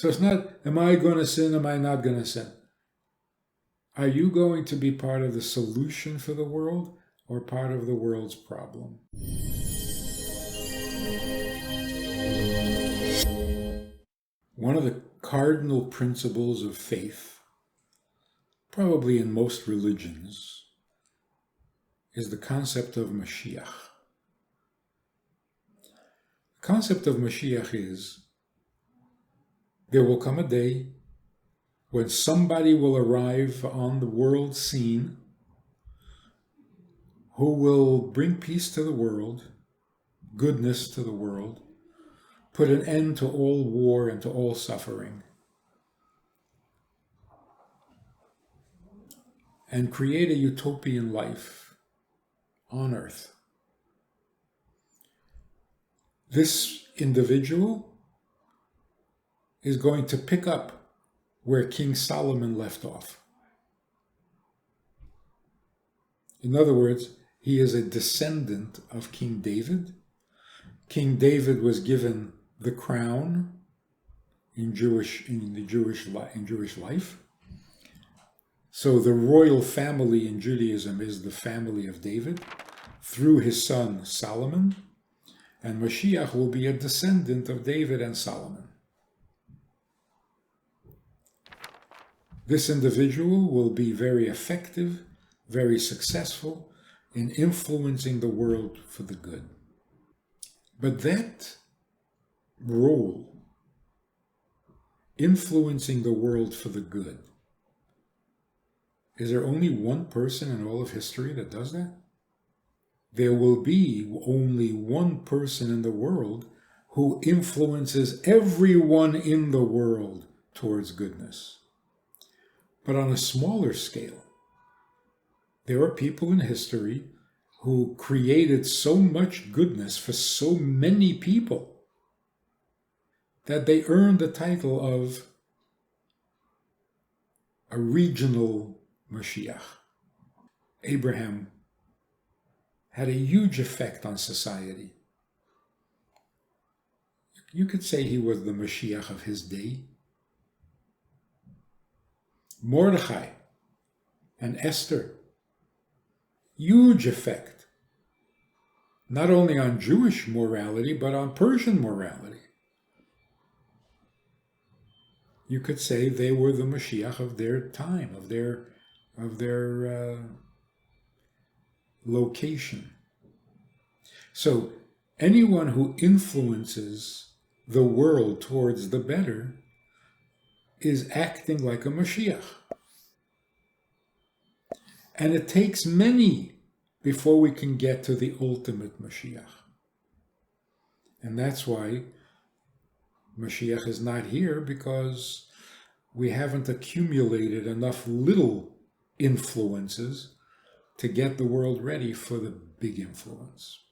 So it's not, am I going to sin, am I not going to sin? Are you going to be part of the solution for the world or part of the world's problem? One of the cardinal principles of faith, probably in most religions, is the concept of Mashiach. The concept of Mashiach is there will come a day when somebody will arrive on the world scene who will bring peace to the world, goodness to the world, put an end to all war and to all suffering, and create a utopian life on earth. This individual is going to pick up where King Solomon left off. In other words, he is a descendant of King David. King David was given the crown in Jewish life. So the royal family in Judaism is the family of David through his son Solomon, and Mashiach will be a descendant of David and Solomon. This individual will be very effective, very successful in influencing the world for the good. But that role, influencing the world for the good, is there only one person in all of history that does that? There will be only one person in the world who influences everyone in the world towards goodness. But on a smaller scale, there are people in history who created so much goodness for so many people that they earned the title of a regional Mashiach. Abraham had a huge effect on society. You could say he was the Mashiach of his day. Mordechai and Esther, huge effect, not only on Jewish morality, but on Persian morality. You could say they were the Mashiach of their time, of their location. So anyone who influences the world towards the better is acting like a Mashiach. And it takes many before we can get to the ultimate Mashiach. And that's why Mashiach is not here, because we haven't accumulated enough little influences to get the world ready for the big influence.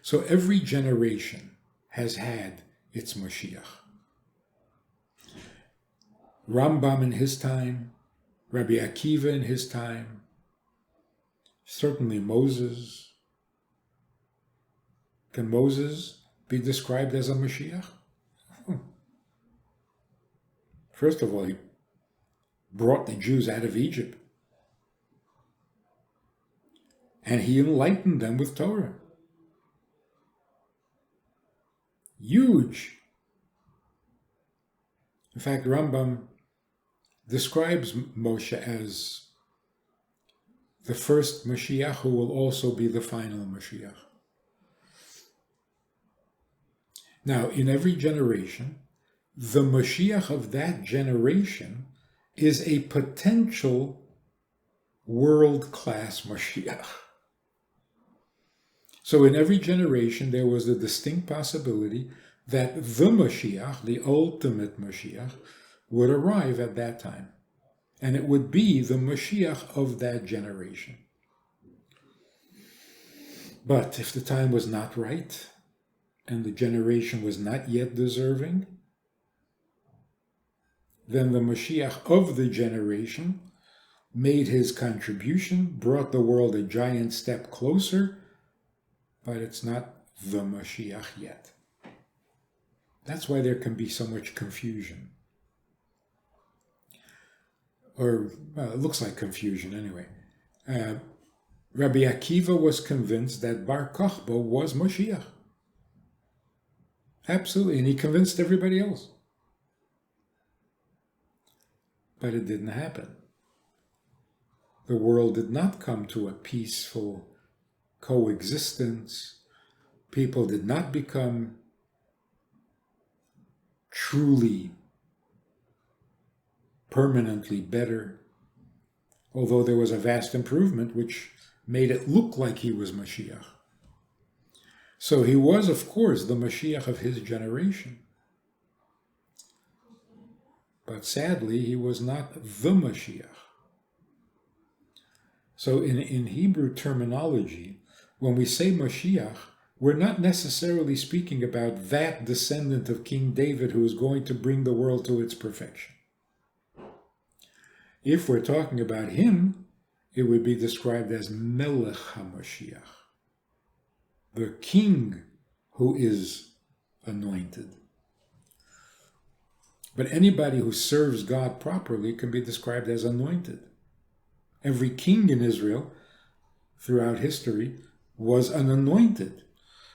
So every generation has had its Mashiach. Rambam in his time, Rabbi Akiva in his time, certainly Moses. Can Moses be described as a Mashiach? First of all, he brought the Jews out of Egypt, and he enlightened them with Torah. Huge. In fact, Rambam describes Moshe as the first Mashiach who will also be the final Mashiach. Now, in every generation, the Mashiach of that generation is a potential world-class Mashiach. So in every generation, there was a distinct possibility that the Mashiach, the ultimate Mashiach, would arrive at that time. And it would be the Mashiach of that generation. But if the time was not right, and the generation was not yet deserving, then the Mashiach of the generation made his contribution, brought the world a giant step closer, but it's not the Mashiach yet. That's why there can be so much confusion. Or, well, it looks like confusion anyway. Rabbi Akiva was convinced that Bar Kokhba was Moshiach. Absolutely, and he convinced everybody else. But it didn't happen. The world did not come to a peaceful coexistence. People did not become truly, permanently better, although there was a vast improvement which made it look like he was Mashiach. So he was, of course, the Mashiach of his generation. But sadly, he was not the Mashiach. So in Hebrew terminology, when we say Mashiach, we're not necessarily speaking about that descendant of King David who is going to bring the world to its perfection. If we're talking about him, it would be described as Melech HaMashiach, the king who is anointed. But anybody who serves God properly can be described as anointed. Every king in Israel throughout history was an anointed.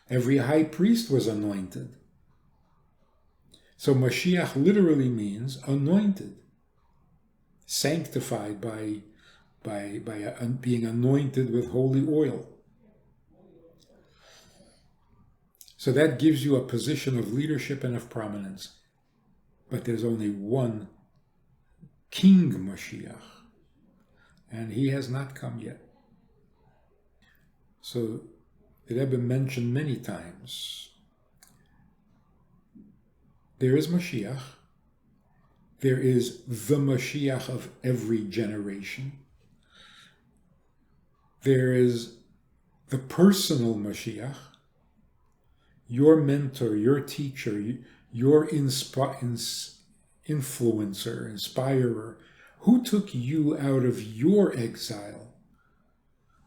Every high priest was anointed. So Mashiach literally means anointed, sanctified by being anointed with holy oil. So that gives you a position of leadership and of prominence. But there's only one King Mashiach, and he has not come yet. So the Rebbe mentioned many times, there is Mashiach, there is the Mashiach of every generation, there is the personal Mashiach, your mentor, your teacher, your influencer, inspirer, who took you out of your exile,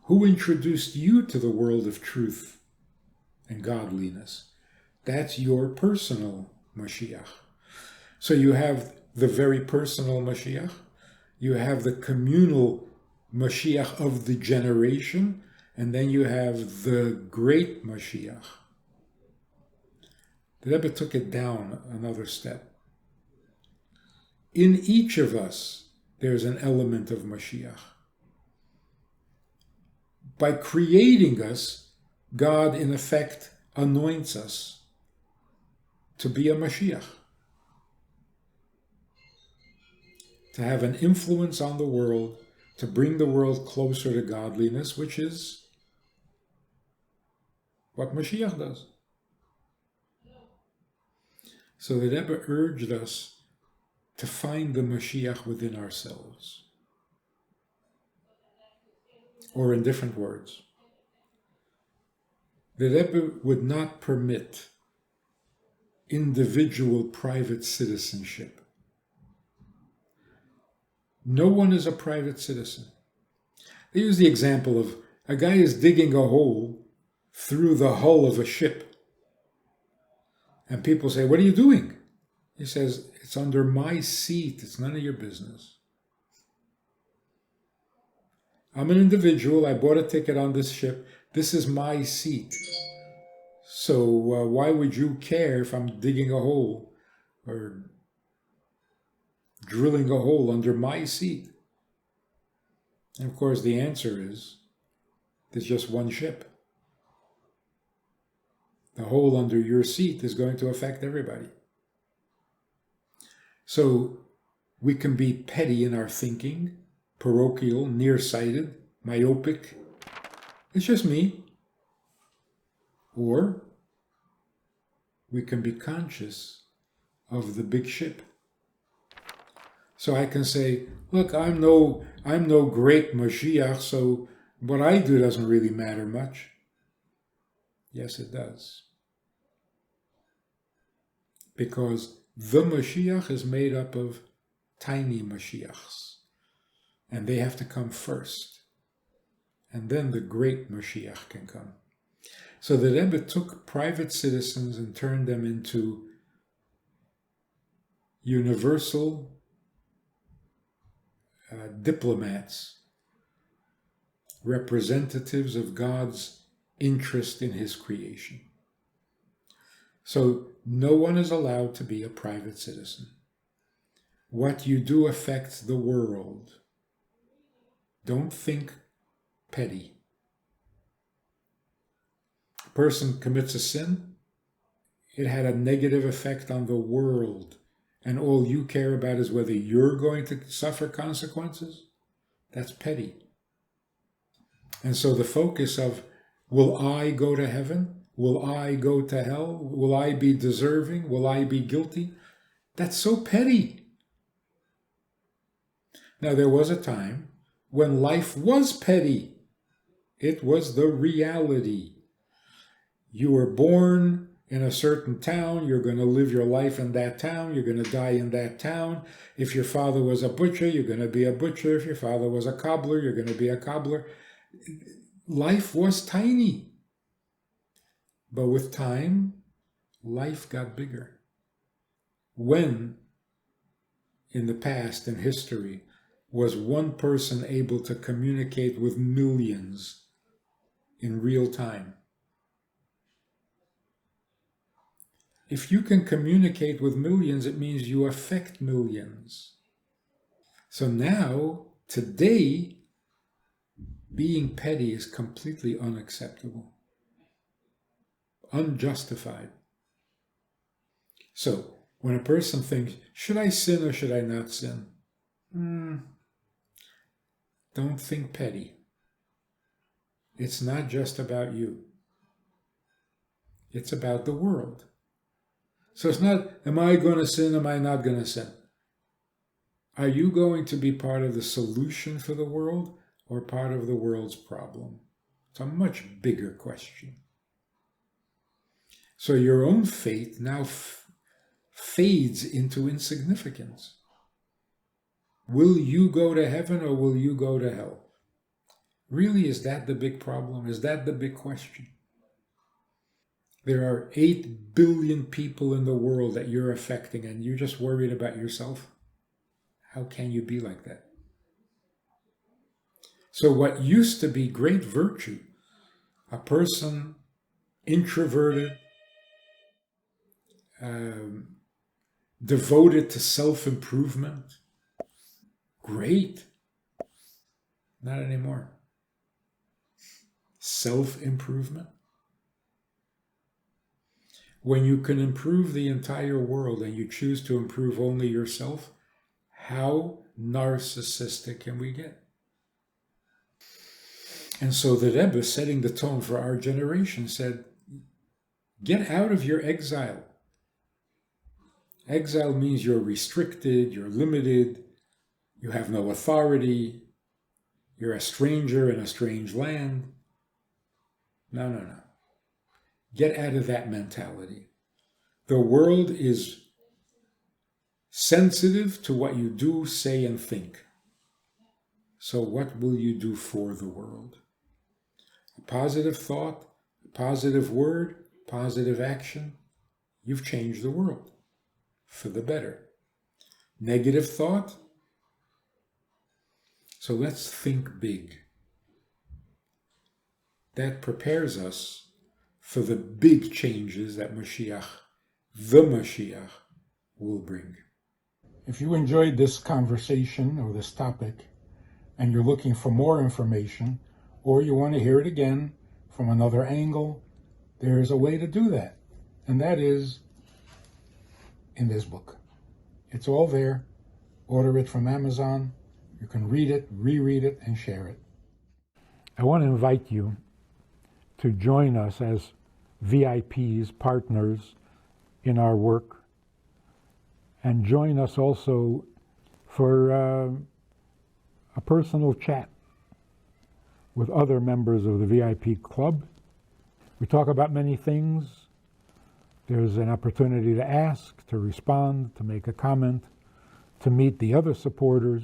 who introduced you to the world of truth and godliness. That's your personal Mashiach. So you have the very personal Mashiach, you have the communal Mashiach of the generation, and then you have the great Mashiach. The Rebbe took it down another step. In each of us, there's an element of Mashiach. By creating us, God, in effect, anoints us to be a Mashiach, to have an influence on the world, to bring the world closer to godliness, which is what Mashiach does. So the Rebbe urged us to find the Mashiach within ourselves. Or in different words, the Rebbe would not permit individual private citizenship. No one is a private citizen. They use the example of a guy is digging a hole through the hull of a ship. And people say, "What are you doing?" He says, "It's under my seat. It's none of your business. I'm an individual. I bought a ticket on this ship. This is my seat. So why would you care if I'm digging a hole or drilling a hole under my seat?" And of course, the answer is, there's just one ship. The hole under your seat is going to affect everybody. So we can be petty in our thinking, parochial, nearsighted, myopic. It's just me. Or we can be conscious of the big ship. So I can say, look, I'm no great Moshiach, so what I do doesn't really matter much. Yes, it does. Because the Mashiach is made up of tiny Mashiachs, and they have to come first. And then the great Mashiach can come. So the Rebbe took private citizens and turned them into universal diplomats, representatives of God's interest in his creation. So no one is allowed to be a private citizen. What you do affects the world. Don't think petty. A person commits a sin, it had a negative effect on the world, and all you care about is whether you're going to suffer consequences. That's petty. And so the focus of, will I go to heaven? Will I go to hell? Will I be deserving? Will I be guilty? That's so petty. Now, there was a time when life was petty. It was the reality. You were born in a certain town. You're going to live your life in that town. You're going to die in that town. If your father was a butcher, you're going to be a butcher. If your father was a cobbler, you're going to be a cobbler. Life was tiny. But with time, life got bigger. When, in the past, in history, was one person able to communicate with millions in real time? If you can communicate with millions, it means you affect millions. So now, today, being petty is completely unacceptable, unjustified. So, when a person thinks, should I sin or should I not sin? Don't think petty. It's not just about you. It's about the world. So it's not, am I going to sin, am I not going to sin? Are you going to be part of the solution for the world or part of the world's problem? It's a much bigger question. So your own faith now fades into insignificance. Will you go to heaven or will you go to hell? Really, is that the big problem? Is that the big question? There are 8 billion people in the world that you're affecting, and you're just worried about yourself? How can you be like that? So what used to be great virtue, a person introverted, devoted to self-improvement, great. Not anymore. Self-improvement. When you can improve the entire world and you choose to improve only yourself, how narcissistic can we get? And so the Rebbe, setting the tone for our generation, said, get out of your exile. Exile means you're restricted, you're limited, you have no authority, you're a stranger in a strange land. No. Get out of that mentality. The world is sensitive to what you do, say, and think. So what will you do for the world? A positive thought, a positive word, positive action, you've changed the world for the better. Negative thought, so let's think big. That prepares us for the big changes that Moshiach, the Moshiach, will bring. If you enjoyed this conversation or this topic, and you're looking for more information, or you want to hear it again from another angle, there's a way to do that. And that is in this book. It's all there. Order it from Amazon. You can read it, reread it, and share it. I want to invite you to join us as VIPs, partners in our work, and join us also for a personal chat with other members of the VIP club. We talk about many things. There's an opportunity to ask, to respond, to make a comment, to meet the other supporters.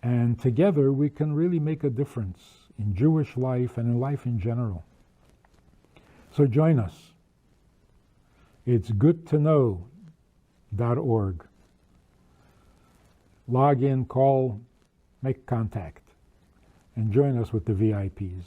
And together we can really make a difference in Jewish life and in life in general. So join us. It's good to know greatmoshiach.org. Log in, call, make contact, and join us with the VIPs.